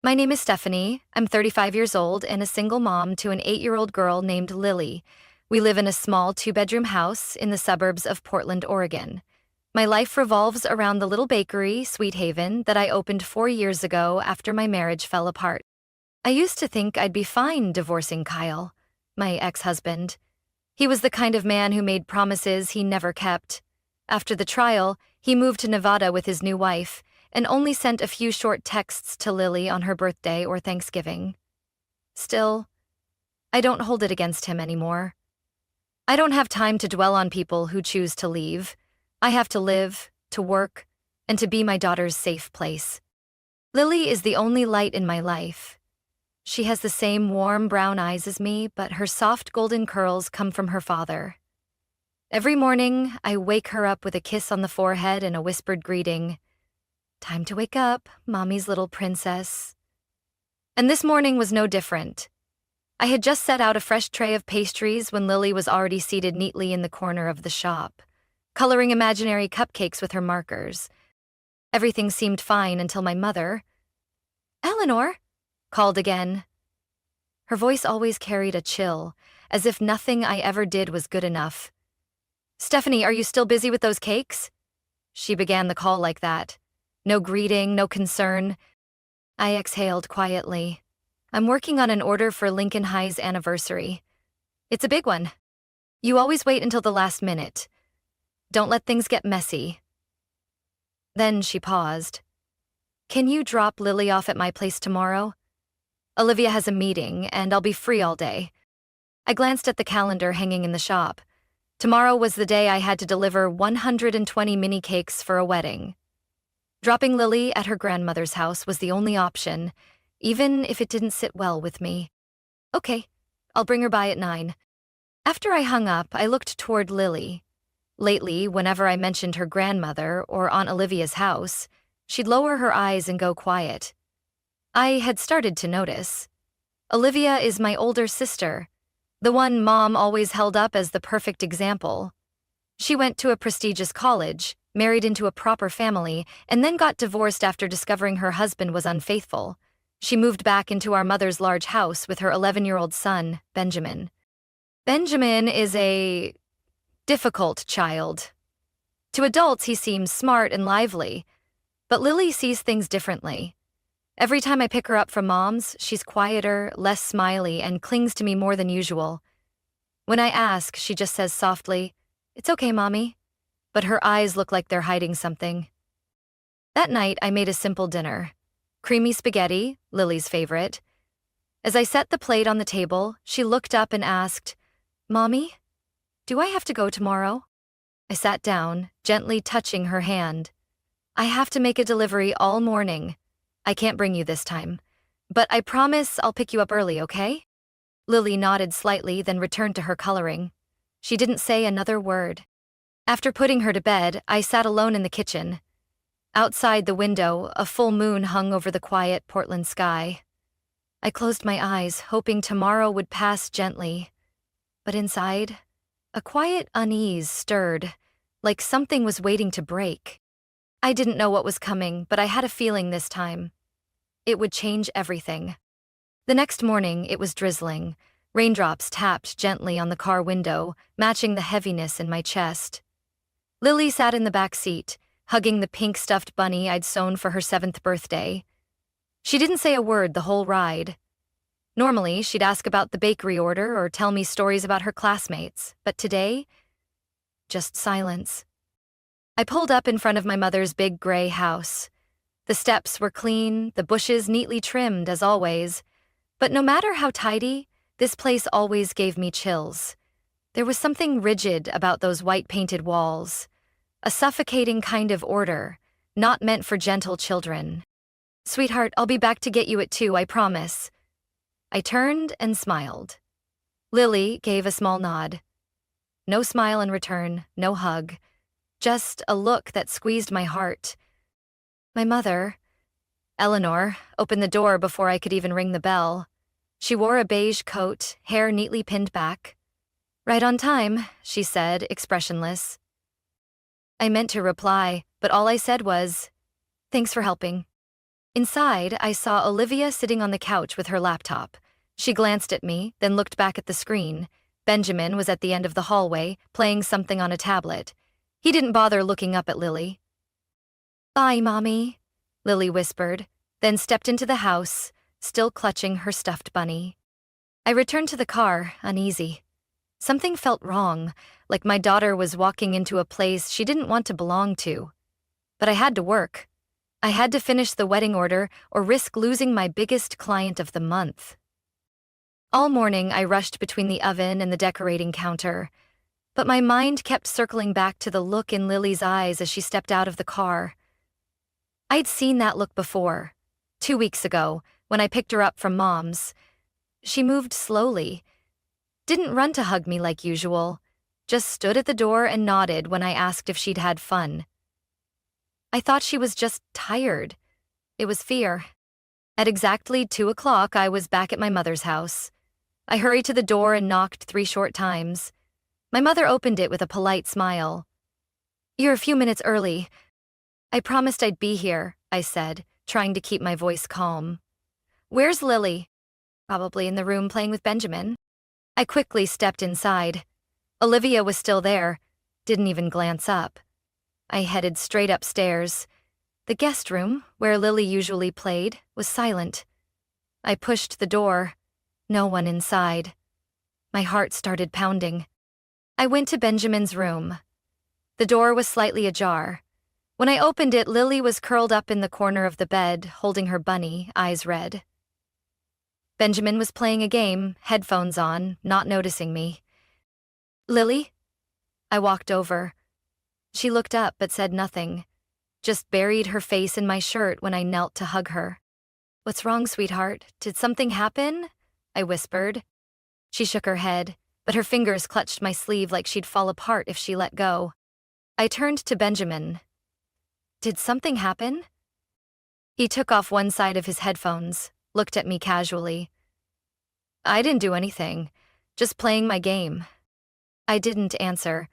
My name is Stephanie. I'm 35 years old and a single mom to an 8-year-old girl named Lily. We live in a small 2-bedroom house in the suburbs of Portland, Oregon. My life revolves around the little bakery, Sweet Haven, that I opened 4 years ago after my marriage fell apart. I used to think I'd be fine divorcing Kyle, my ex-husband. He was the kind of man who made promises he never kept. After the trial, he moved to Nevada with his new wife and only sent a few short texts to Lily on her birthday or Thanksgiving. Still, I don't hold it against him anymore. I don't have time to dwell on people who choose to leave. I have to live, to work, and to be my daughter's safe place. Lily is the only light in my life. She has the same warm brown eyes as me, but her soft golden curls come from her father. Every morning, I wake her up with a kiss on the forehead and a whispered greeting. Time to wake up, Mommy's little princess. And this morning was no different. I had just set out a fresh tray of pastries when Lily was already seated neatly in the corner of the shop, coloring imaginary cupcakes with her markers. Everything seemed fine until my mother, Eleanor, called again. Her voice always carried a chill, as if nothing I ever did was good enough. Stephanie, are you still busy with those cakes? She began the call like that. No greeting, no concern. I exhaled quietly. I'm working on an order for Lincoln High's anniversary. It's a big one. You always wait until the last minute. Don't let things get messy. Then she paused. Can you drop Lily off at my place tomorrow? Olivia has a meeting, and I'll be free all day. I glanced at the calendar hanging in the shop. Tomorrow was the day I had to deliver 120 mini cakes for a wedding. Dropping Lily at her grandmother's house was the only option, even if it didn't sit well with me. Okay, I'll bring her by at 9. After I hung up, I looked toward Lily. Lately, whenever I mentioned her grandmother or Aunt Olivia's house, she'd lower her eyes and go quiet. I had started to notice. Olivia is my older sister, the one Mom always held up as the perfect example. She went to a prestigious college, married into a proper family, and then got divorced after discovering her husband was unfaithful. She moved back into our mother's large house with her 11-year-old son, Benjamin. Benjamin is a difficult child. To adults, he seems smart and lively, but Lily sees things differently. Every time I pick her up from Mom's, she's quieter, less smiley, and clings to me more than usual. When I ask, she just says softly, "It's okay, Mommy," but her eyes look like they're hiding something. That night, I made a simple dinner. Creamy spaghetti, Lily's favorite. As I set the plate on the table, she looked up and asked, "Mommy, do I have to go tomorrow?" I sat down, gently touching her hand. "I have to make a delivery all morning. I can't bring you this time, but I promise I'll pick you up early, okay?" Lily nodded slightly, then returned to her coloring. She didn't say another word. After putting her to bed, I sat alone in the kitchen. Outside the window, a full moon hung over the quiet Portland sky. I closed my eyes, hoping tomorrow would pass gently. But inside, a quiet unease stirred, like something was waiting to break. I didn't know what was coming, but I had a feeling this time. It would change everything. The next morning, it was drizzling. Raindrops tapped gently on the car window, matching the heaviness in my chest. Lily sat in the back seat, hugging the pink stuffed bunny I'd sewn for her 7th birthday. She didn't say a word the whole ride. Normally, she'd ask about the bakery order or tell me stories about her classmates, but today, just silence. I pulled up in front of my mother's big gray house. The steps were clean, the bushes neatly trimmed as always, but no matter how tidy, this place always gave me chills. There was something rigid about those white-painted walls, a suffocating kind of order, not meant for gentle children. "Sweetheart, I'll be back to get you at 2, I promise." I turned and smiled. Lily gave a small nod. No smile in return, no hug, just a look that squeezed my heart. My mother, Eleanor, opened the door before I could even ring the bell. She wore a beige coat, hair neatly pinned back. "Right on time," she said, expressionless. I meant to reply, but all I said was, "Thanks for helping." Inside, I saw Olivia sitting on the couch with her laptop. She glanced at me, then looked back at the screen. Benjamin was at the end of the hallway, playing something on a tablet. He didn't bother looking up at Lily. "Bye, Mommy," Lily whispered, then stepped into the house, still clutching her stuffed bunny. I returned to the car, uneasy. Something felt wrong, like my daughter was walking into a place she didn't want to belong to. But I had to work. I had to finish the wedding order or risk losing my biggest client of the month. All morning, I rushed between the oven and the decorating counter, but my mind kept circling back to the look in Lily's eyes as she stepped out of the car. I'd seen that look before, 2 weeks ago, when I picked her up from Mom's. She moved slowly, didn't run to hug me like usual, just stood at the door and nodded when I asked if she'd had fun. I thought she was just tired. It was fear. At exactly 2 o'clock, I was back at my mother's house. I hurried to the door and knocked 3 short times. My mother opened it with a polite smile. "You're a few minutes early." "I promised I'd be here," I said, trying to keep my voice calm. "Where's Lily?" "Probably in the room playing with Benjamin." I quickly stepped inside. Olivia was still there, didn't even glance up. I headed straight upstairs. The guest room, where Lily usually played, was silent. I pushed the door. No one inside. My heart started pounding. I went to Benjamin's room. The door was slightly ajar. When I opened it, Lily was curled up in the corner of the bed, holding her bunny, eyes red. Benjamin was playing a game, headphones on, not noticing me. "Lily?" I walked over. She looked up but said nothing, just buried her face in my shirt when I knelt to hug her. "What's wrong, sweetheart? Did something happen?" I whispered. She shook her head, but her fingers clutched my sleeve like she'd fall apart if she let go. I turned to Benjamin. "Did something happen?" He took off one side of his headphones, looked at me casually. "I didn't do anything, just playing my game." I didn't answer.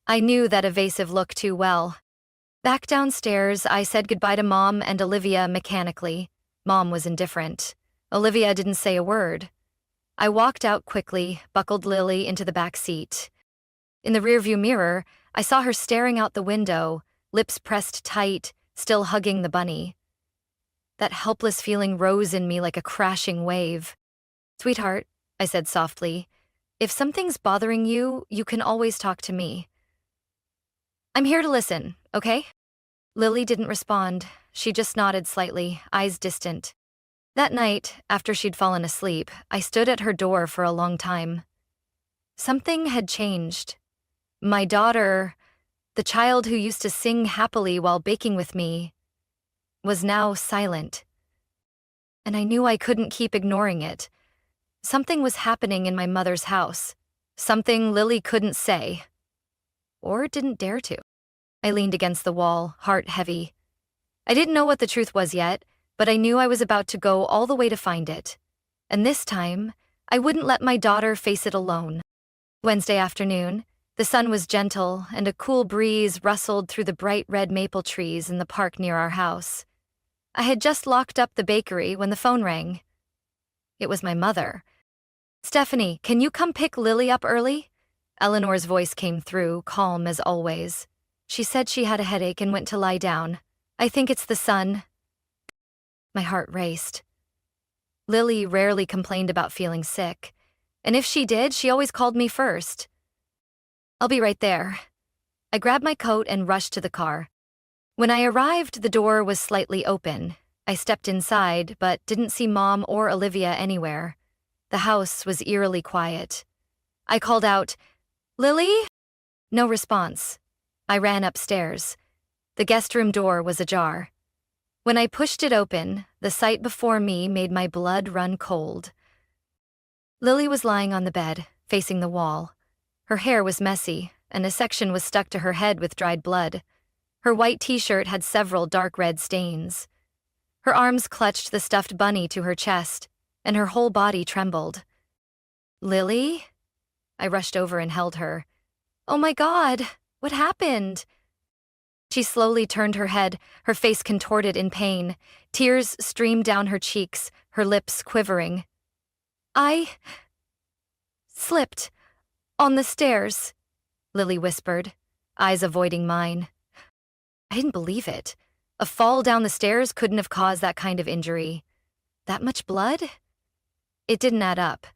I knew that evasive look too well. Back downstairs, I said goodbye to Mom and Olivia mechanically. Mom was indifferent. Olivia didn't say a word. I walked out quickly, buckled Lily into the back seat. In the rearview mirror, I saw her staring out the window, lips pressed tight, still hugging the bunny. That helpless feeling rose in me like a crashing wave. "Sweetheart," I said softly, "if something's bothering you, you can always talk to me. I'm here to listen, okay?" Lily didn't respond. She just nodded slightly, eyes distant. That night, after she'd fallen asleep, I stood at her door for a long time. Something had changed. My daughter, the child who used to sing happily while baking with me, was now silent. And I knew I couldn't keep ignoring it. Something was happening in my mother's house. Something Lily couldn't say. Or didn't dare to. I leaned against the wall, heart heavy. I didn't know what the truth was yet, but I knew I was about to go all the way to find it. And this time, I wouldn't let my daughter face it alone. Wednesday afternoon, the sun was gentle and a cool breeze rustled through the bright red maple trees in the park near our house. I had just locked up the bakery when the phone rang. It was my mother. "Stephanie, can you come pick Lily up early?" Eleanor's voice came through, calm as always. She said she had a headache and went to lie down. "I think it's the sun." My heart raced. Lily rarely complained about feeling sick, and if she did, she always called me first. "I'll be right there." I grabbed my coat and rushed to the car. When I arrived, the door was slightly open. I stepped inside, but didn't see Mom or Olivia anywhere. The house was eerily quiet. I called out, "Lily?" No response. I ran upstairs. The guest room door was ajar. When I pushed it open, the sight before me made my blood run cold. Lily was lying on the bed, facing the wall. Her hair was messy, and a section was stuck to her head with dried blood. Her white t-shirt had several dark red stains. Her arms clutched the stuffed bunny to her chest, and her whole body trembled. "Lily?" I rushed over and held her. "Oh my God, what happened?" She slowly turned her head, her face contorted in pain. Tears streamed down her cheeks, her lips quivering. I slipped on the stairs, Lily whispered, eyes avoiding mine. I didn't believe it. A fall down the stairs couldn't have caused that kind of injury. That much blood? It didn't add up.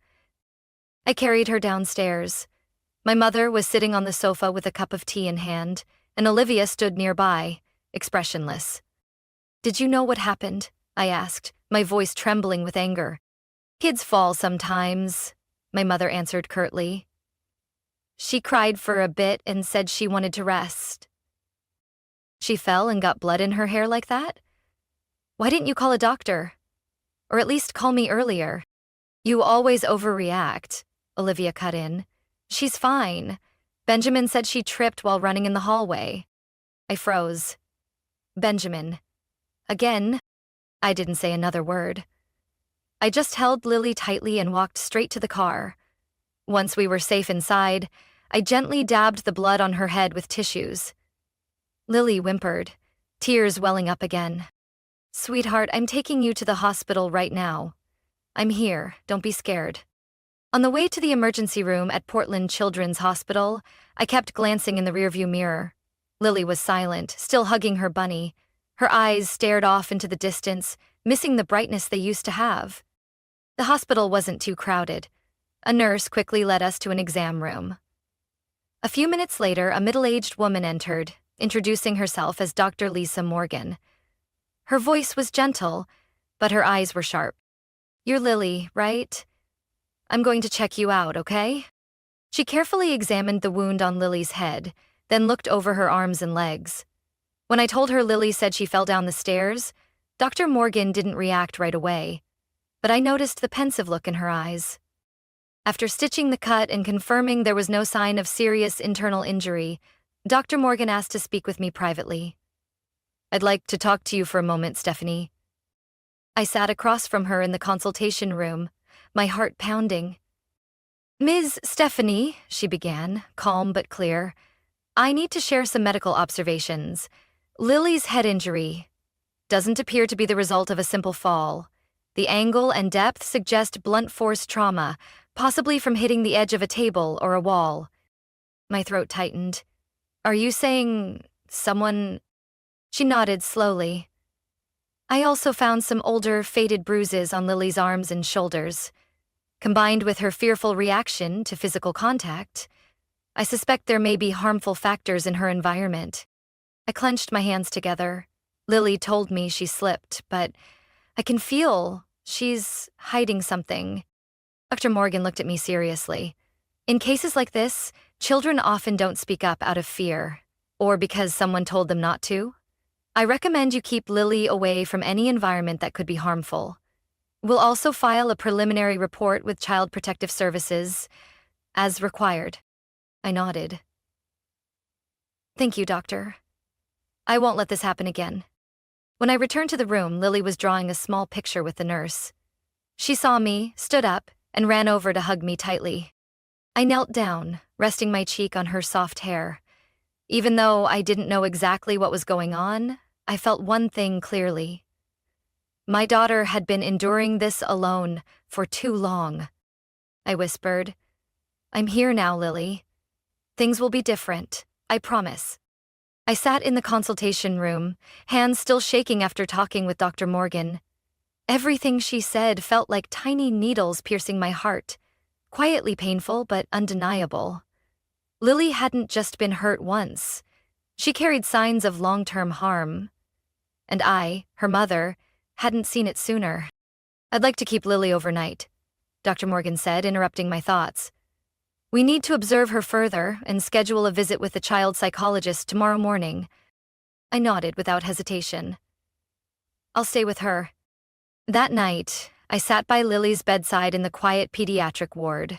I carried her downstairs. My mother was sitting on the sofa with a cup of tea in hand, and Olivia stood nearby, expressionless. Did you know what happened? I asked, my voice trembling with anger. Kids fall sometimes, my mother answered curtly. She cried for a bit and said she wanted to rest. She fell and got blood in her hair like that? Why didn't you call a doctor? Or at least call me earlier? You always overreact, Olivia cut in. She's fine. Benjamin said she tripped while running in the hallway. I froze. Benjamin. Again? I didn't say another word. I just held Lily tightly and walked straight to the car. Once we were safe inside, I gently dabbed the blood on her head with tissues. Lily whimpered, tears welling up again. Sweetheart, I'm taking you to the hospital right now. I'm here, don't be scared. On the way to the emergency room at Portland Children's Hospital, I kept glancing in the rearview mirror. Lily was silent, still hugging her bunny. Her eyes stared off into the distance, missing the brightness they used to have. The hospital wasn't too crowded. A nurse quickly led us to an exam room. A few minutes later, a middle-aged woman entered, introducing herself as Dr. Lisa Morgan. Her voice was gentle, but her eyes were sharp. You're Lily, right? I'm going to check you out, okay? She carefully examined the wound on Lily's head, then looked over her arms and legs. When I told her Lily said she fell down the stairs, Dr. Morgan didn't react right away, but I noticed the pensive look in her eyes. After stitching the cut and confirming there was no sign of serious internal injury, Dr. Morgan asked to speak with me privately. I'd like to talk to you for a moment, Stephanie. I sat across from her in the consultation room, my heart pounding. Ms. Stephanie, she began, calm but clear, I need to share some medical observations. Lily's head injury doesn't appear to be the result of a simple fall. The angle and depth suggest blunt force trauma, possibly from hitting the edge of a table or a wall. My throat tightened. Are you saying someone? She nodded slowly. I also found some older, faded bruises on Lily's arms and shoulders. Combined with her fearful reaction to physical contact, I suspect there may be harmful factors in her environment. I clenched my hands together. Lily told me she slipped, but I can feel she's hiding something. Dr. Morgan looked at me seriously. In cases like this, children often don't speak up out of fear, or because someone told them not to. I recommend you keep Lily away from any environment that could be harmful. We'll also file a preliminary report with Child Protective Services, as required. I nodded. Thank you, doctor. I won't let this happen again. When I returned to the room, Lily was drawing a small picture with the nurse. She saw me, stood up, and ran over to hug me tightly. I knelt down, resting my cheek on her soft hair. Even though I didn't know exactly what was going on, I felt one thing clearly. My daughter had been enduring this alone for too long. I whispered, I'm here now, Lily. Things will be different, I promise. I sat in the consultation room, hands still shaking after talking with Dr. Morgan. Everything she said felt like tiny needles piercing my heart, quietly painful but undeniable. Lily hadn't just been hurt once. She carried signs of long-term harm. And I, her mother, hadn't seen it sooner. I'd like to keep Lily overnight, Dr. Morgan said, interrupting my thoughts. We need to observe her further and schedule a visit with the child psychologist tomorrow morning. I nodded without hesitation. I'll stay with her. That night, I sat by Lily's bedside in the quiet pediatric ward.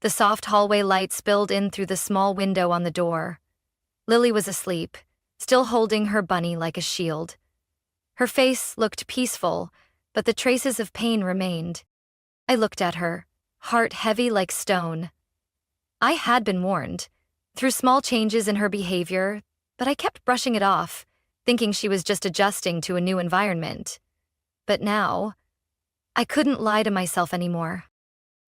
The soft hallway light spilled in through the small window on the door. Lily was asleep, still holding her bunny like a shield. Her face looked peaceful, but the traces of pain remained. I looked at her, heart heavy like stone. I had been warned. Through small changes in her behavior, but I kept brushing it off, thinking she was just adjusting to a new environment. But now, I couldn't lie to myself anymore.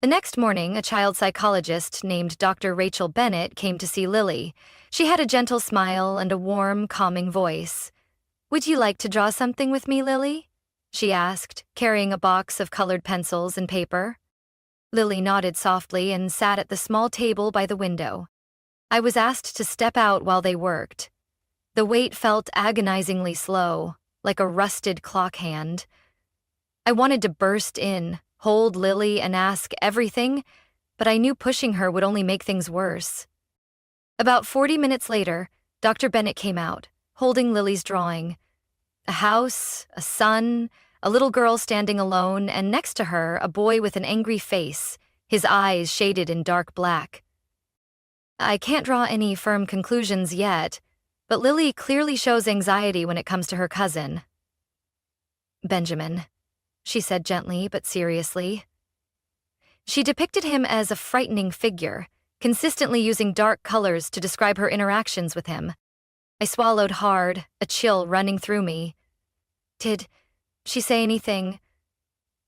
The next morning, a child psychologist named Dr. Rachel Bennett came to see Lily. She had a gentle smile and a warm, calming voice. "Would you like to draw something with me, Lily?" she asked, carrying a box of colored pencils and paper. Lily nodded softly and sat at the small table by the window. I was asked to step out while they worked. The wait felt agonizingly slow, like a rusted clock hand. I wanted to burst in, hold Lily, and ask everything, but I knew pushing her would only make things worse. About 40 minutes later, Dr. Bennett came out, holding Lily's drawing. A house, a sun, a little girl standing alone, and next to her, a boy with an angry face, his eyes shaded in dark black. I can't draw any firm conclusions yet, but Lily clearly shows anxiety when it comes to her cousin. "Benjamin," she said gently but seriously. She depicted him as a frightening figure, consistently using dark colors to describe her interactions with him. I swallowed hard, a chill running through me. Did she say anything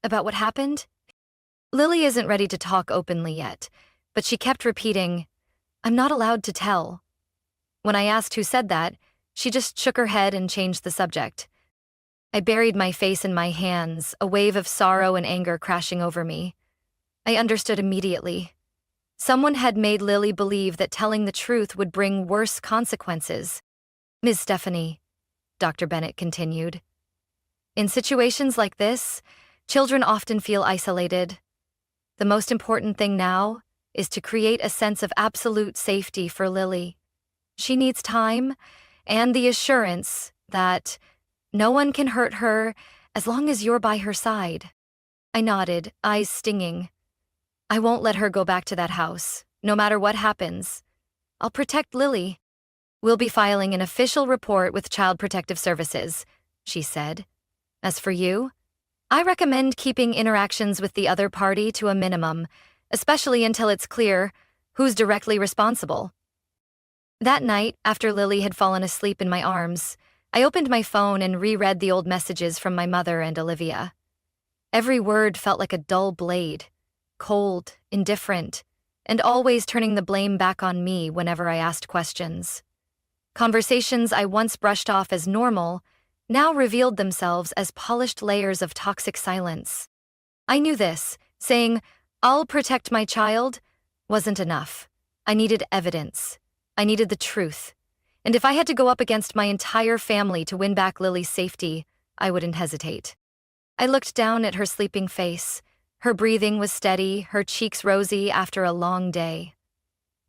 about what happened? Lily isn't ready to talk openly yet, but she kept repeating, "I'm not allowed to tell." When I asked who said that, she just shook her head and changed the subject. I buried my face in my hands, a wave of sorrow and anger crashing over me. I understood immediately. Someone had made Lily believe that telling the truth would bring worse consequences. "Ms. Stephanie," Dr. Bennett continued, "in situations like this, children often feel isolated. The most important thing now is to create a sense of absolute safety for Lily. She needs time and the assurance that no one can hurt her as long as you're by her side." I nodded, eyes stinging. "I won't let her go back to that house, no matter what happens. I'll protect Lily. We'll be filing an official report with Child Protective Services," she said. "As for you, I recommend keeping interactions with the other party to a minimum, especially until it's clear who's directly responsible." That night, after Lily had fallen asleep in my arms, I opened my phone and reread the old messages from my mother and Olivia. Every word felt like a dull blade, cold, indifferent, and always turning the blame back on me whenever I asked questions. Conversations I once brushed off as normal now revealed themselves as polished layers of toxic silence. I knew this, saying, "I'll protect my child," wasn't enough. I needed evidence. I needed the truth. And if I had to go up against my entire family to win back Lily's safety, I wouldn't hesitate. I looked down at her sleeping face. Her breathing was steady, her cheeks rosy after a long day.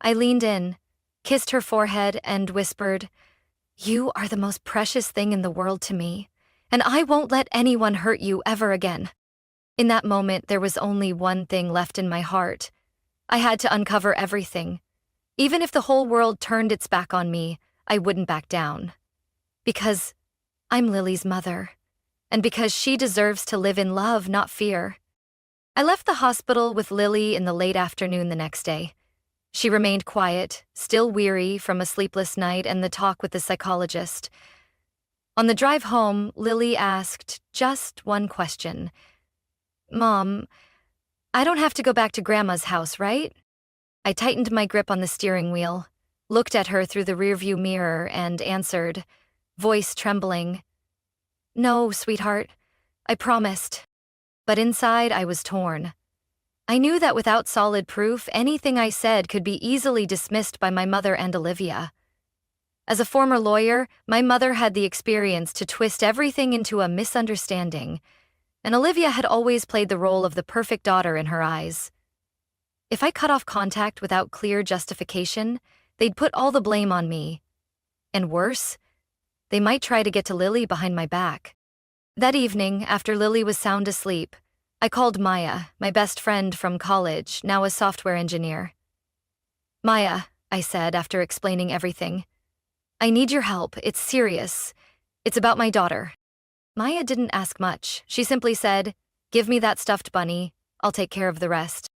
I leaned in, kissed her forehead, and whispered, "You are the most precious thing in the world to me, and I won't let anyone hurt you ever again." In that moment, there was only one thing left in my heart. I had to uncover everything. Even if the whole world turned its back on me, I wouldn't back down. Because I'm Lily's mother, and because she deserves to live in love, not fear. I left the hospital with Lily in the late afternoon the next day. She remained quiet, still weary from a sleepless night and the talk with the psychologist. On the drive home, Lily asked just one question. "Mom, I don't have to go back to Grandma's house, right?" I tightened my grip on the steering wheel, looked at her through the rearview mirror, and answered, voice trembling, "No, sweetheart, I promised." But inside, I was torn. I knew that without solid proof, anything I said could be easily dismissed by my mother and Olivia. As a former lawyer, my mother had the experience to twist everything into a misunderstanding, and Olivia had always played the role of the perfect daughter in her eyes. If I cut off contact without clear justification, they'd put all the blame on me. And worse, they might try to get to Lily behind my back. That evening, after Lily was sound asleep, I called Maya, my best friend from college, now a software engineer. "Maya," I said after explaining everything, "I need your help. It's serious. It's about my daughter." Maya didn't ask much. She simply said, "Give me that stuffed bunny. I'll take care of the rest."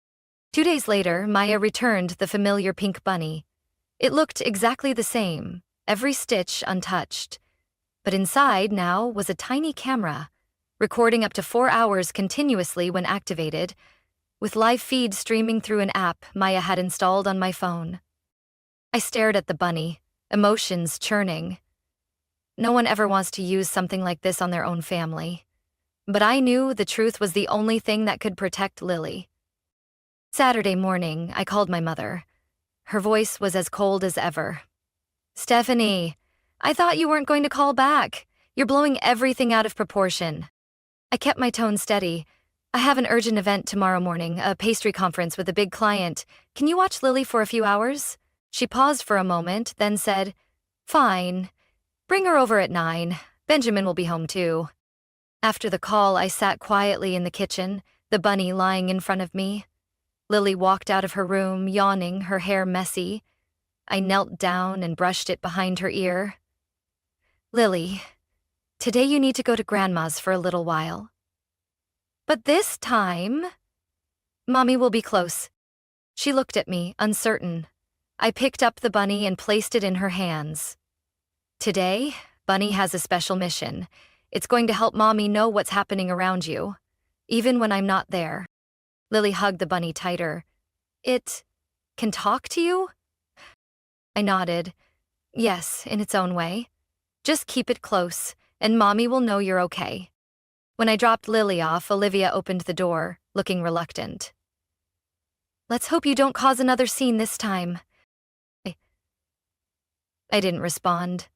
2 days later, Maya returned the familiar pink bunny. It looked exactly the same, every stitch untouched. But inside now was a tiny camera, recording up to 4 hours continuously when activated, with live feed streaming through an app Maya had installed on my phone. I stared at the bunny, emotions churning. No one ever wants to use something like this on their own family. But I knew the truth was the only thing that could protect Lily. Saturday morning, I called my mother. Her voice was as cold as ever. "Stephanie, I thought you weren't going to call back. You're blowing everything out of proportion." I kept my tone steady. "I have an urgent event tomorrow morning, a pastry conference with a big client. Can you watch Lily for a few hours?" She paused for a moment, then said, "Fine. Bring her over at 9. Benjamin will be home too." After the call, I sat quietly in the kitchen, the bunny lying in front of me. Lily walked out of her room, yawning, her hair messy. I knelt down and brushed it behind her ear. "Lily, today you need to go to Grandma's for a little while." "But this time?" "Mommy will be close." She looked at me, uncertain. I picked up the bunny and placed it in her hands. "Today, Bunny has a special mission. It's going to help Mommy know what's happening around you, even when I'm not there." Lily hugged the bunny tighter. "It can talk to you?" I nodded. "Yes, in its own way. Just keep it close, and Mommy will know you're okay." When I dropped Lily off, Olivia opened the door, looking reluctant. "Let's hope you don't cause another scene this time." I didn't respond.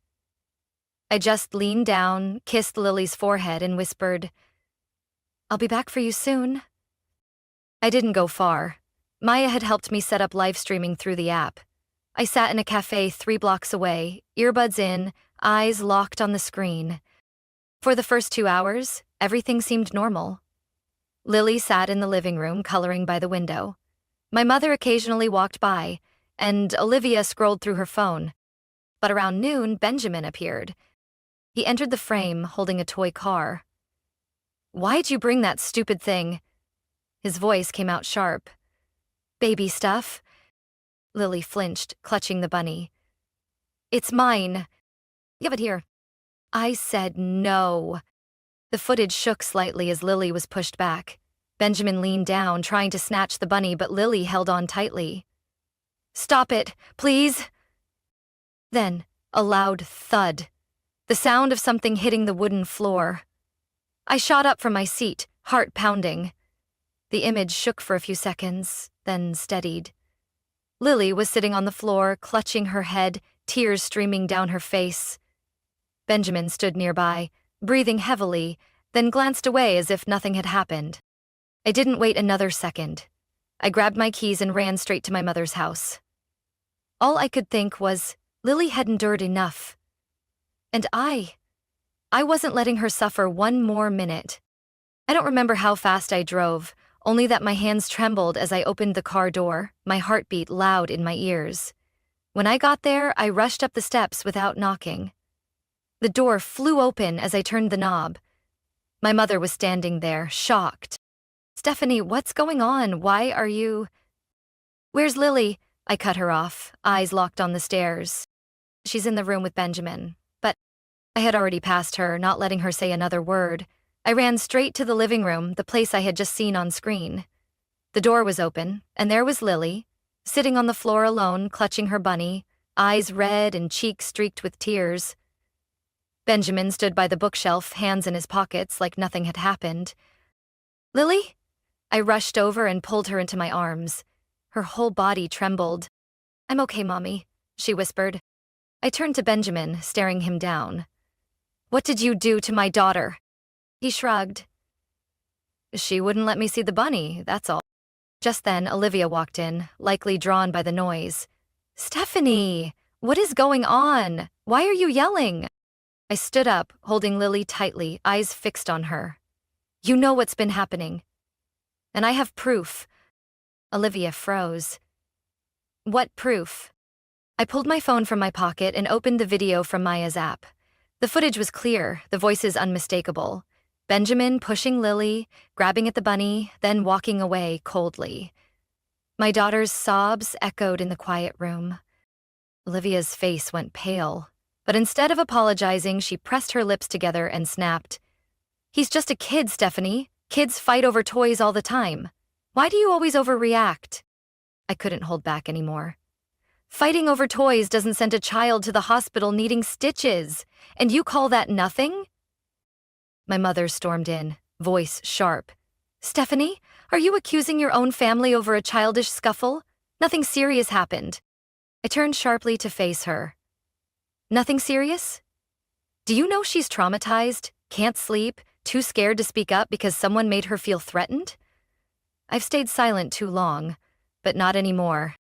I just leaned down, kissed Lily's forehead, and whispered, "I'll be back for you soon." I didn't go far. Maya had helped me set up live streaming through the app. I sat in a cafe 3 blocks away, earbuds in, eyes locked on the screen. For the first 2 hours, everything seemed normal. Lily sat in the living room, coloring by the window. My mother occasionally walked by, and Olivia scrolled through her phone. But around noon, Benjamin appeared. He entered the frame, holding a toy car. "Why'd you bring that stupid thing?" His voice came out sharp. "Baby stuff." Lily flinched, clutching the bunny. "It's mine. Give it here." I said no. The footage shook slightly as Lily was pushed back. Benjamin leaned down, trying to snatch the bunny, but Lily held on tightly. "Stop it, please." Then, a loud thud. The sound of something hitting the wooden floor. I shot up from my seat, heart pounding. The image shook for a few seconds, then steadied. Lily was sitting on the floor, clutching her head, tears streaming down her face. Benjamin stood nearby, breathing heavily, then glanced away as if nothing had happened. I didn't wait another second. I grabbed my keys and ran straight to my mother's house. All I could think was, Lily had endured enough. And I wasn't letting her suffer one more minute. I don't remember how fast I drove, only that my hands trembled as I opened the car door, my heartbeat loud in my ears. When I got there, I rushed up the steps without knocking. The door flew open as I turned the knob. My mother was standing there, shocked. "Stephanie, what's going on? Why are you—" "Where's Lily?" I cut her off, eyes locked on the stairs. "She's in the room with Benjamin." But I had already passed her, not letting her say another word. I ran straight to the living room, the place I had just seen on screen. The door was open, and there was Lily, sitting on the floor alone, clutching her bunny, eyes red and cheeks streaked with tears. Benjamin stood by the bookshelf, hands in his pockets, like nothing had happened. "Lily?" I rushed over and pulled her into my arms. Her whole body trembled. "I'm okay, Mommy," she whispered. I turned to Benjamin, staring him down. "What did you do to my daughter?" He shrugged. "She wouldn't let me see the bunny, that's all." Just then, Olivia walked in, likely drawn by the noise. "Stephanie, what is going on? Why are you yelling?" I stood up, holding Lily tightly, eyes fixed on her. "You know what's been happening. And I have proof." Olivia froze. "What proof?" I pulled my phone from my pocket and opened the video from Maya's app. The footage was clear, the voices unmistakable. Benjamin pushing Lily, grabbing at the bunny, then walking away coldly. My daughter's sobs echoed in the quiet room. Olivia's face went pale. But instead of apologizing, she pressed her lips together and snapped, "He's just a kid, Stephanie. Kids fight over toys all the time. Why do you always overreact?" I couldn't hold back anymore. "Fighting over toys doesn't send a child to the hospital needing stitches, and you call that nothing?" My mother stormed in, voice sharp. "Stephanie, are you accusing your own family over a childish scuffle? Nothing serious happened." I turned sharply to face her. "Nothing serious? Do you know she's traumatized, can't sleep, too scared to speak up because someone made her feel threatened? I've stayed silent too long, but not anymore."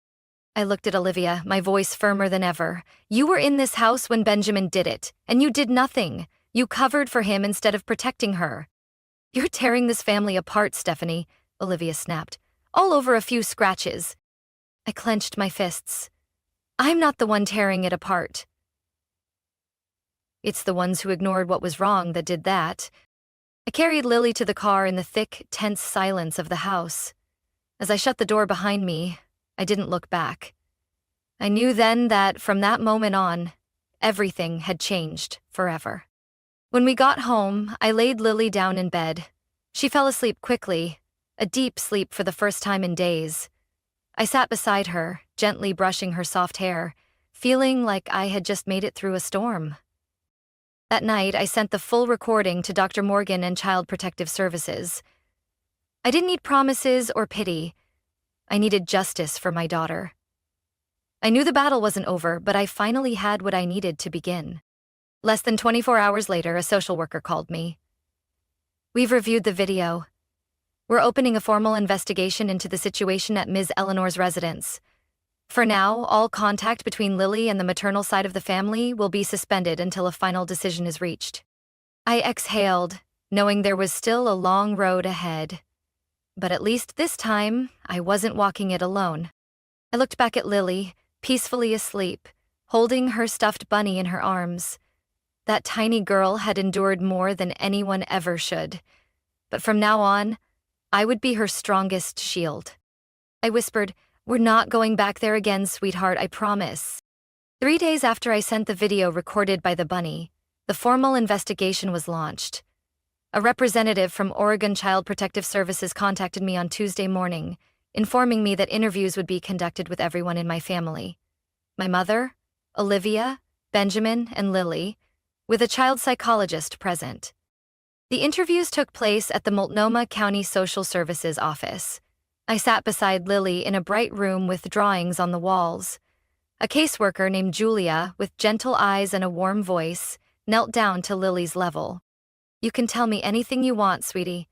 I looked at Olivia, my voice firmer than ever. "You were in this house when Benjamin did it, and you did nothing. You covered for him instead of protecting her." "You're tearing this family apart, Stephanie," Olivia snapped, "all over a few scratches." I clenched my fists. "I'm not the one tearing it apart. It's the ones who ignored what was wrong that did that." I carried Lily to the car in the thick, tense silence of the house. As I shut the door behind me, I didn't look back. I knew then that, from that moment on, everything had changed forever. When we got home, I laid Lily down in bed. She fell asleep quickly, a deep sleep for the first time in days. I sat beside her, gently brushing her soft hair, feeling like I had just made it through a storm. That night, I sent the full recording to Dr. Morgan and Child Protective Services. I didn't need promises or pity. I needed justice for my daughter. I knew the battle wasn't over, but I finally had what I needed to begin. Less than 24 hours later, a social worker called me. "We've reviewed the video. We're opening a formal investigation into the situation at Ms. Eleanor's residence. For now, all contact between Lily and the maternal side of the family will be suspended until a final decision is reached." I exhaled, knowing there was still a long road ahead. But at least this time, I wasn't walking it alone. I looked back at Lily, peacefully asleep, holding her stuffed bunny in her arms. That tiny girl had endured more than anyone ever should. But from now on, I would be her strongest shield. I whispered, "We're not going back there again, sweetheart, I promise." 3 days after I sent the video recorded by the bunny, the formal investigation was launched. A representative from Oregon Child Protective Services contacted me on Tuesday morning, informing me that interviews would be conducted with everyone in my family. My mother, Olivia, Benjamin, and Lily, with a child psychologist present. The interviews took place at the Multnomah County Social Services office. I sat beside Lily in a bright room with drawings on the walls. A caseworker named Julia, with gentle eyes and a warm voice, knelt down to Lily's level. "You can tell me anything you want, sweetie.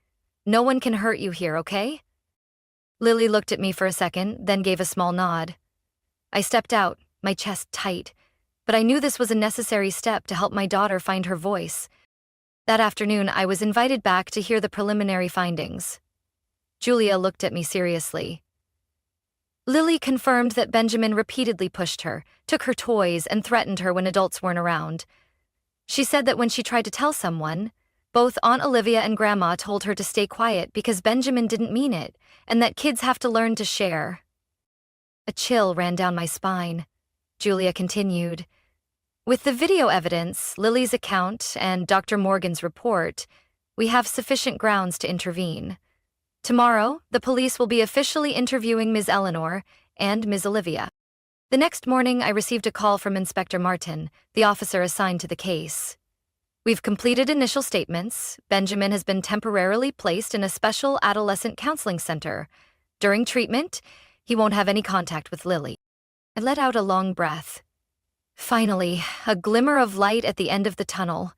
No one can hurt you here, okay?" Lily looked at me for a second, then gave a small nod. I stepped out, my chest tight, but I knew this was a necessary step to help my daughter find her voice. That afternoon, I was invited back to hear the preliminary findings. Julia looked at me seriously. Lily confirmed that Benjamin repeatedly pushed her, took her toys, and threatened her when adults weren't around. She said that when she tried to tell someone, both Aunt Olivia and Grandma told her to stay quiet because Benjamin didn't mean it, and that kids have to learn to share. A chill ran down my spine. Julia continued, "With the video evidence, Lily's account, and Dr. Morgan's report, we have sufficient grounds to intervene. Tomorrow, the police will be officially interviewing Ms. Eleanor and Ms. Olivia." The next morning, I received a call from Inspector Martin, the officer assigned to the case. "We've completed initial statements. Benjamin has been temporarily placed in a special adolescent counseling center. During treatment, he won't have any contact with Lily." I let out a long breath. Finally, a glimmer of light at the end of the tunnel.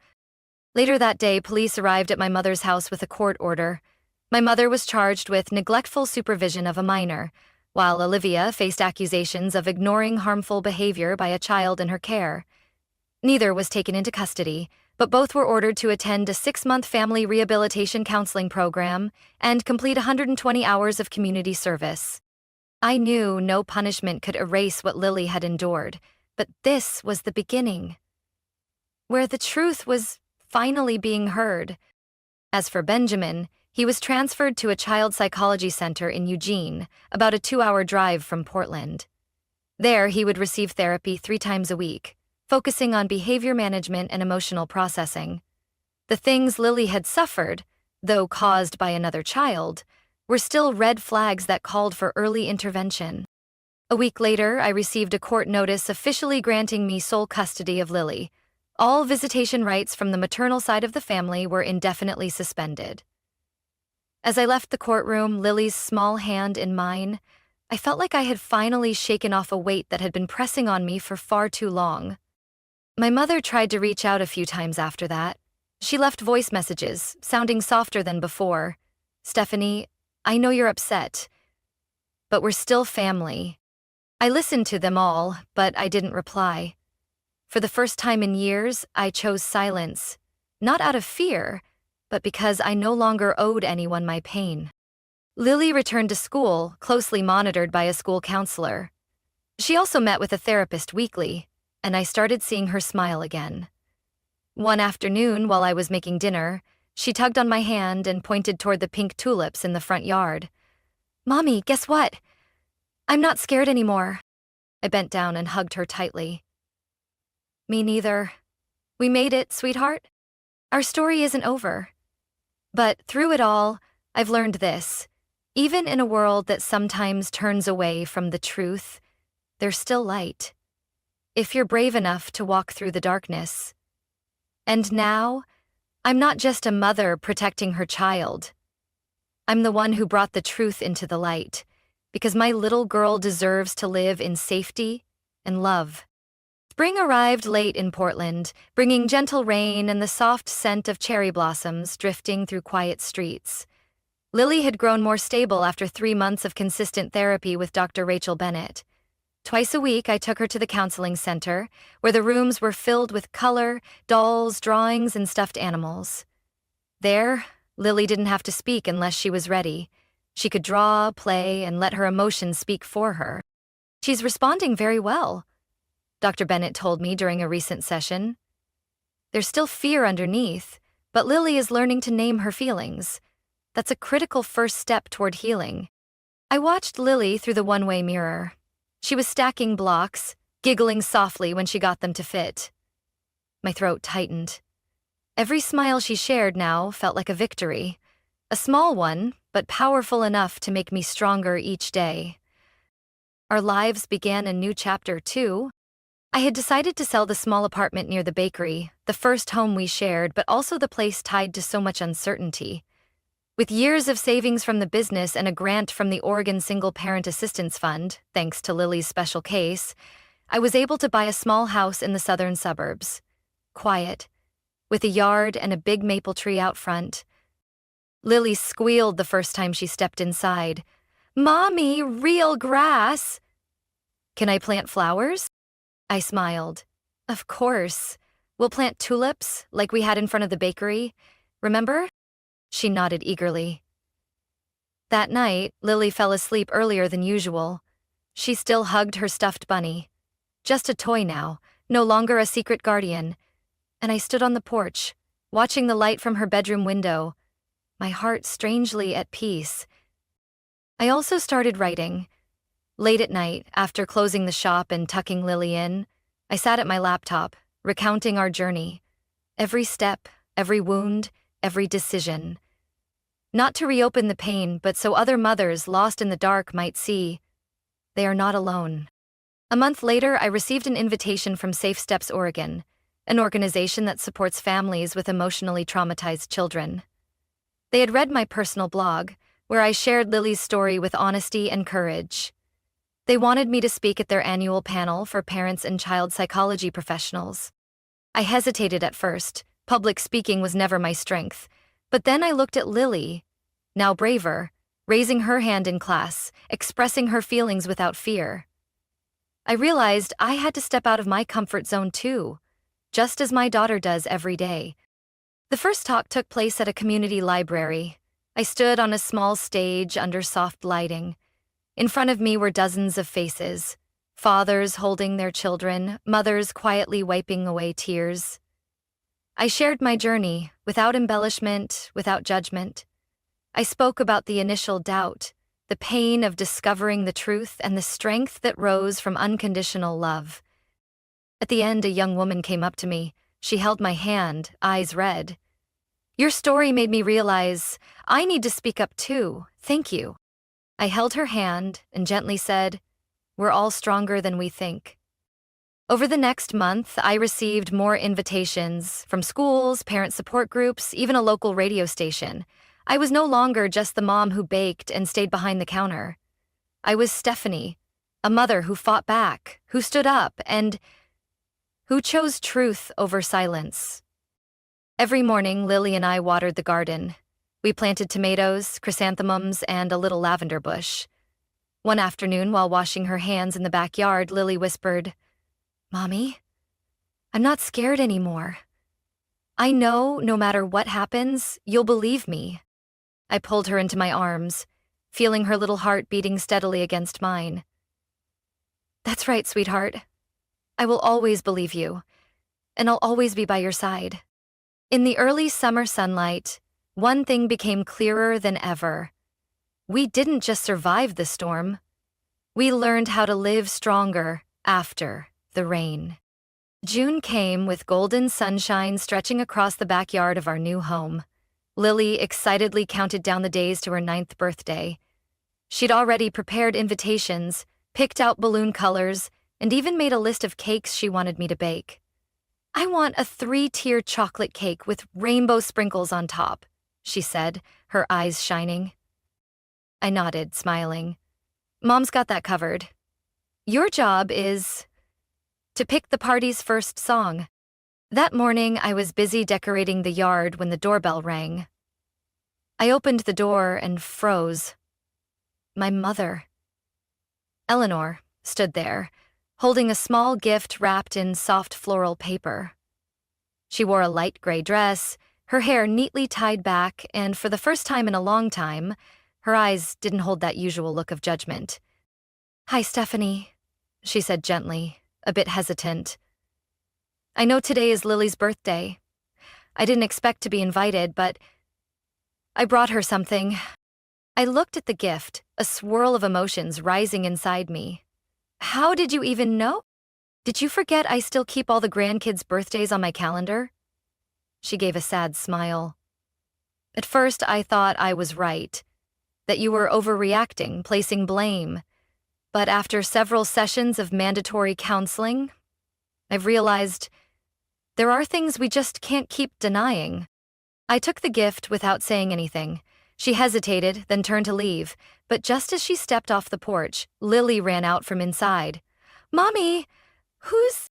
Later that day, police arrived at my mother's house with a court order. My mother was charged with neglectful supervision of a minor, while Olivia faced accusations of ignoring harmful behavior by a child in her care. Neither was taken into custody, but both were ordered to attend a 6-month family rehabilitation counseling program and complete 120 hours of community service. I knew no punishment could erase what Lily had endured, but this was the beginning, where the truth was finally being heard. As for Benjamin, he was transferred to a child psychology center in Eugene, about a 2-hour drive from Portland. There, he would receive therapy 3 times a week, focusing on behavior management and emotional processing. The things Lily had suffered, though caused by another child, were still red flags that called for early intervention. A week later, I received a court notice officially granting me sole custody of Lily. All visitation rights from the maternal side of the family were indefinitely suspended. As I left the courtroom, Lily's small hand in mine, I felt like I had finally shaken off a weight that had been pressing on me for far too long. My mother tried to reach out a few times after that. She left voice messages, sounding softer than before. "Stephanie, I know you're upset, but we're still family." I listened to them all, but I didn't reply. For the first time in years, I chose silence, not out of fear, but because I no longer owed anyone my pain. Lily returned to school, closely monitored by a school counselor. She also met with a therapist weekly, and I started seeing her smile again. One afternoon, while I was making dinner, she tugged on my hand and pointed toward the pink tulips in the front yard. "Mommy, guess what? I'm not scared anymore." I bent down and hugged her tightly. "Me neither. We made it, sweetheart. Our story isn't over." But through it all, I've learned this. Even in a world that sometimes turns away from the truth, there's still light. If you're brave enough to walk through the darkness. And now, I'm not just a mother protecting her child. I'm the one who brought the truth into the light, because my little girl deserves to live in safety and love. Spring arrived late in Portland, bringing gentle rain and the soft scent of cherry blossoms drifting through quiet streets. Lily had grown more stable after 3 months of consistent therapy with Dr. Rachel Bennett. Twice a week, I took her to the counseling center, where the rooms were filled with color, dolls, drawings, and stuffed animals. There, Lily didn't have to speak unless she was ready. She could draw, play, and let her emotions speak for her. "She's responding very well," Dr. Bennett told me during a recent session. "There's still fear underneath, but Lily is learning to name her feelings. That's a critical first step toward healing." I watched Lily through the one-way mirror. She was stacking blocks, giggling softly when she got them to fit. My throat tightened. Every smile she shared now felt like a victory. A small one, but powerful enough to make me stronger each day. Our lives began a new chapter, too. I had decided to sell the small apartment near the bakery, the first home we shared, but also the place tied to so much uncertainty. With years of savings from the business and a grant from the Oregon Single Parent Assistance Fund, thanks to Lily's special case, I was able to buy a small house in the southern suburbs. Quiet, with a yard and a big maple tree out front. Lily squealed the first time she stepped inside. "Mommy, real grass!" "Can I plant flowers?" I smiled. "Of course. We'll plant tulips, like we had in front of the bakery. Remember?" She nodded eagerly. That night, Lily fell asleep earlier than usual. She still hugged her stuffed bunny. Just a toy now, no longer a secret guardian. And I stood on the porch, watching the light from her bedroom window, my heart strangely at peace. I also started writing. Late at night, after closing the shop and tucking Lily in, I sat at my laptop, recounting our journey. Every step, every wound, every decision. Not to reopen the pain, but so other mothers lost in the dark might see they are not alone. A month later, I received an invitation from Safe Steps Oregon, an organization that supports families with emotionally traumatized children. They had read my personal blog, where I shared Lily's story with honesty and courage. They wanted me to speak at their annual panel for parents and child psychology professionals. I hesitated at first. Public speaking was never my strength. But then I looked at Lily, now braver, raising her hand in class, expressing her feelings without fear. I realized I had to step out of my comfort zone too, just as my daughter does every day. The first talk took place at a community library. I stood on a small stage under soft lighting. In front of me were dozens of faces, fathers holding their children, mothers quietly wiping away tears. I shared my journey, without embellishment, without judgment. I spoke about the initial doubt, the pain of discovering the truth, and the strength that rose from unconditional love. At the end, a young woman came up to me. She held my hand, eyes red. Your story made me realize I need to speak up too. Thank you. I held her hand and gently said, we're all stronger than we think. Over the next month, I received more invitations from schools, parent support groups, even a local radio station. I was no longer just the mom who baked and stayed behind the counter. I was Stephanie, a mother who fought back, who stood up, and who chose truth over silence. Every morning, Lily and I watered the garden. We planted tomatoes, chrysanthemums, and a little lavender bush. One afternoon, while washing her hands in the backyard, Lily whispered, Mommy, I'm not scared anymore. I know no matter what happens, you'll believe me. I pulled her into my arms, feeling her little heart beating steadily against mine. That's right, sweetheart. I will always believe you, and I'll always be by your side. In the early summer sunlight, one thing became clearer than ever. We didn't just survive the storm. We learned how to live stronger after the rain. June came with golden sunshine stretching across the backyard of our new home. Lily excitedly counted down the days to her 9th birthday. She'd already prepared invitations, picked out balloon colors, and even made a list of cakes she wanted me to bake. I want a 3-tier chocolate cake with rainbow sprinkles on top, she said, her eyes shining. I nodded, smiling. Mom's got that covered. Your job is to pick the party's first song. That morning, I was busy decorating the yard when the doorbell rang. I opened the door and froze. My mother, Eleanor, stood there, holding a small gift wrapped in soft floral paper. She wore a light gray dress, her hair neatly tied back, and for the first time in a long time, her eyes didn't hold that usual look of judgment. Hi, Stephanie, she said gently, a bit hesitant. I know today is Lily's birthday. I didn't expect to be invited, but I brought her something. I looked at the gift, a swirl of emotions rising inside me. How did you even know? Did you forget I still keep all the grandkids' birthdays on my calendar? She gave a sad smile. At first, I thought I was right, that you were overreacting, placing blame. But after several sessions of mandatory counseling, I've realized there are things we just can't keep denying. I took the gift without saying anything. She hesitated, then turned to leave, but just as she stepped off the porch, Lily ran out from inside. Mommy, who's...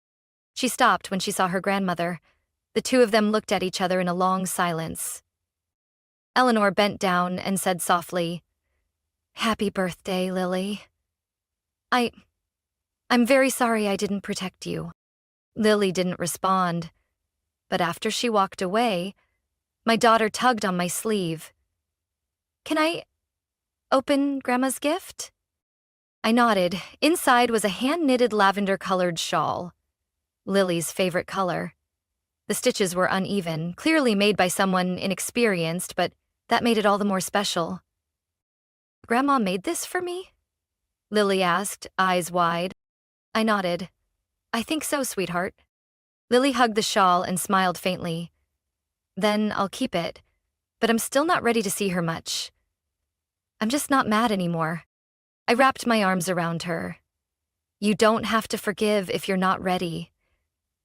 She stopped when she saw her grandmother. The two of them looked at each other in a long silence. Eleanor bent down and said softly, Happy birthday, Lily. I'm very sorry I didn't protect you. Lily didn't respond, but after she walked away, my daughter tugged on my sleeve. Can I open Grandma's gift? I nodded. Inside was a hand-knitted lavender-colored shawl, Lily's favorite color. The stitches were uneven, clearly made by someone inexperienced, but that made it all the more special. Grandma made this for me? Lily asked, eyes wide. I nodded. I think so, sweetheart. Lily hugged the shawl and smiled faintly. Then I'll keep it, but I'm still not ready to see her much. I'm just not mad anymore. I wrapped my arms around her. You don't have to forgive if you're not ready.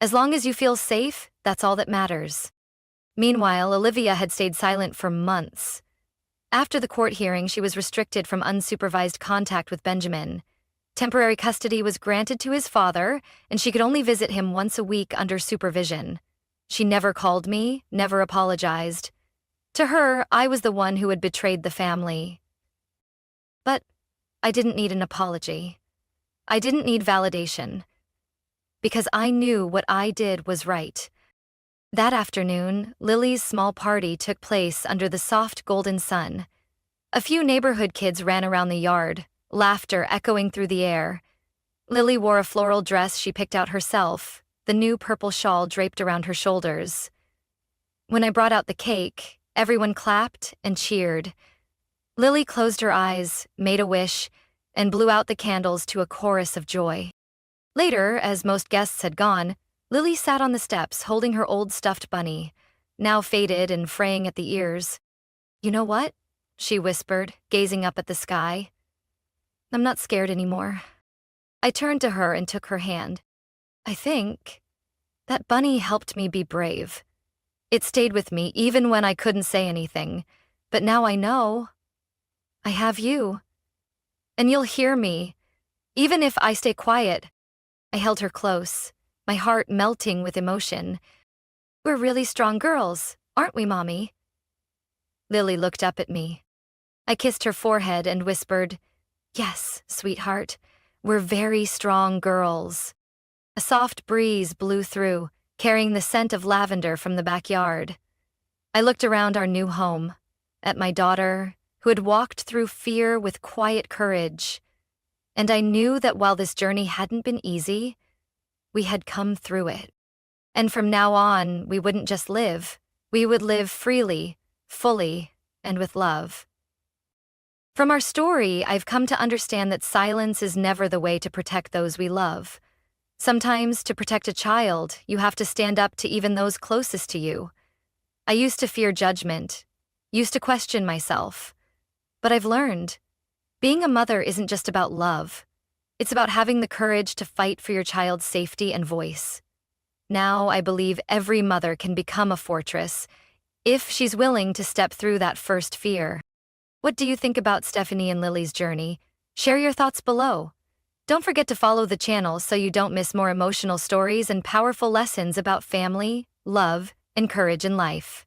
As long as you feel safe, that's all that matters. Meanwhile, Olivia had stayed silent for months. After the court hearing, she was restricted from unsupervised contact with Benjamin. Temporary custody was granted to his father, and she could only visit him once a week under supervision. She never called me, never apologized. To her, I was the one who had betrayed the family. But I didn't need an apology. I didn't need validation. Because I knew what I did was right. That afternoon, Lily's small party took place under the soft golden sun. A few neighborhood kids ran around the yard, laughter echoing through the air. Lily wore a floral dress she picked out herself, the new purple shawl draped around her shoulders. When I brought out the cake, everyone clapped and cheered. Lily closed her eyes, made a wish, and blew out the candles to a chorus of joy. Later, as most guests had gone, Lily sat on the steps holding her old stuffed bunny, now faded and fraying at the ears. "You know what?" she whispered, gazing up at the sky. "I'm not scared anymore." I turned to her and took her hand. "I think that bunny helped me be brave. It stayed with me even when I couldn't say anything. But now I know I have you. And you'll hear me, even if I stay quiet." I held her close, my heart melting with emotion. "We're really strong girls, aren't we, Mommy?" Lily looked up at me. I kissed her forehead and whispered, "Yes, sweetheart, we're very strong girls." A soft breeze blew through, carrying the scent of lavender from the backyard. I looked around our new home, at my daughter, who had walked through fear with quiet courage. And I knew that while this journey hadn't been easy, we had come through it. And from now on, we wouldn't just live. We would live freely, fully, and with love. From our story, I've come to understand that silence is never the way to protect those we love. Sometimes, to protect a child, you have to stand up to even those closest to you. I used to fear judgment, used to question myself. But I've learned, being a mother isn't just about love. It's about having the courage to fight for your child's safety and voice. Now I believe every mother can become a fortress if she's willing to step through that first fear. What do you think about Stephanie and Lily's journey? Share your thoughts below. Don't forget to follow the channel so you don't miss more emotional stories and powerful lessons about family, love, and courage in life.